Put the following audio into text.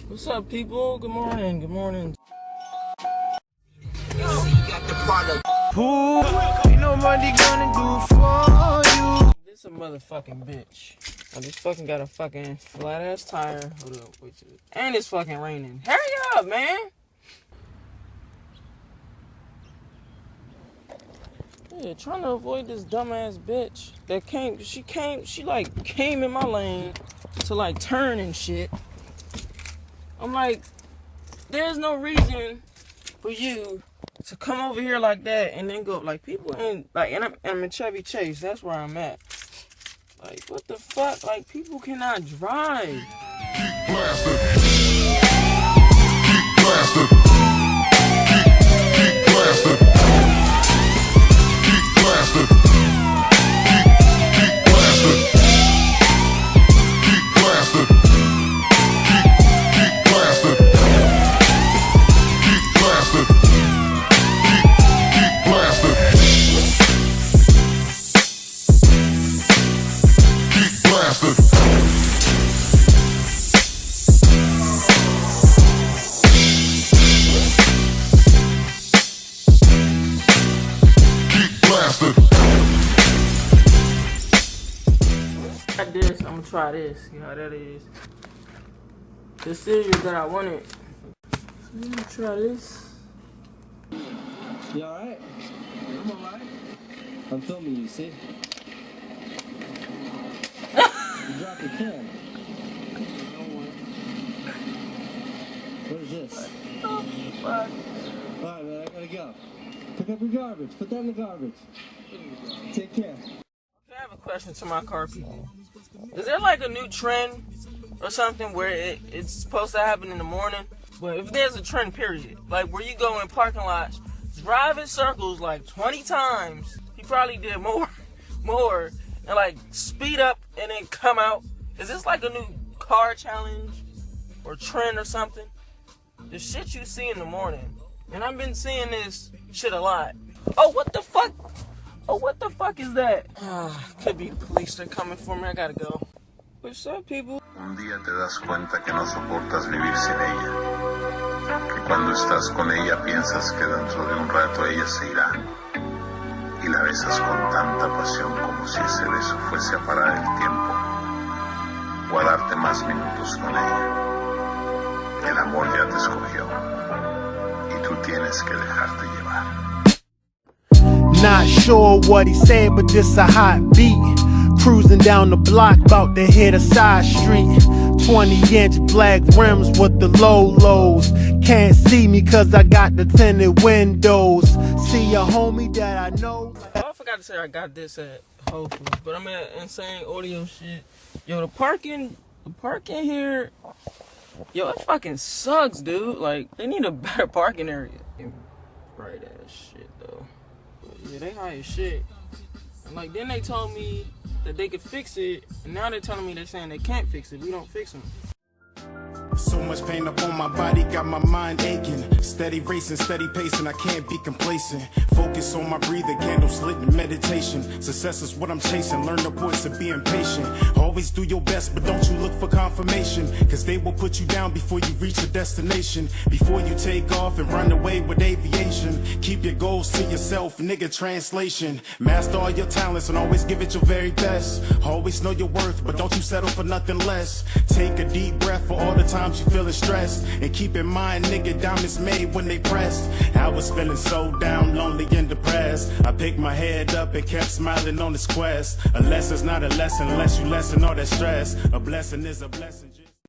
What's up, people? Good morning. Good morning. Ain't nobody gonna do for you. This a motherfucking bitch. I just fucking got a fucking flat ass tire. Hold up, wait. And it's fucking raining. Hurry up, man. Yeah, trying to avoid this dumbass bitch that she like came in my lane to like turn and shit. I'm like, there's no reason for you to come over here like that and then go like people in like and I'm in Chevy Chase. That's where I'm at. Like what the fuck? Like people cannot drive. Keep blasted. Keep blasted. Keep blasted. Keep blasted. Keep blasted. Keep blasted. Keep blasted. Keep blasted. Keep blasted. Keep blasted. Got this. I'm gonna try this. See how that is. The cereal that I wanted. So I'm gonna try this. You alright? I'm alright. I'm filming you, see? You dropped your can. What is this? Oh, fuck. Alright, man, I gotta go. Pick up your garbage. Put that in the garbage. Take care. I have a question to my car people. Is there like a new trend or something where it's supposed to happen in the morning? But if there's a trend, period, like where you go in parking lots, drive in circles like 20 times, he probably did more, and like speed up and then come out. Is this like a new car challenge or trend or something? The shit you see in the morning. And I've been seeing this shit a lot. Oh, what the fuck? Oh, what the fuck is that? Could be police, they're coming for me, I gotta go. What's up, people? Un día te das cuenta que no soportas vivir sin ella, que cuando estás con ella piensas que dentro de un rato ella se irá, y la besas con tanta pasión como si ese beso fuese a parar el tiempo, o a darte más minutos con ella. El amor ya te escogió, y tú tienes que dejarte llevar. Not sure what he said, but this a hot beat. Cruising down the block, bout to hit a side street. 20-inch black rims with the low lows. Can't see me cause I got the tinted windows. See a homie that I know. Oh, I forgot to say I got this at Whole Foods, but I'm at Insane Audio shit. Yo, the parking here, yo, it fucking sucks, dude. Like, they need a better parking area. Right ass shit, though. But yeah, they high as shit. And like, then they told me that they could fix it, and now they're telling me they're saying they can't fix it. We don't fix them. So much pain up on my body, got my mind aching. Steady racing, steady pacing, I can't be complacent. Focus on my breathing, candles lit in meditation. Success is what I'm chasing, learn the voice of being patient. Always do your best, but don't you look for confirmation, cause they will put you down before you reach your destination. Before you take off and run away with aviation, keep your goals to yourself, nigga, translation. Master all your talents and always give it your very best. Always know your worth, but don't you settle for nothing less. Take a deep breath for all the times you feeling stressed, and keep in mind, nigga, diamonds made when they pressed. I was feeling so down, lonely and depressed. I picked my head up and kept smiling on this quest. A lesson's not a lesson unless you lessen all that stress. A blessing is a blessing.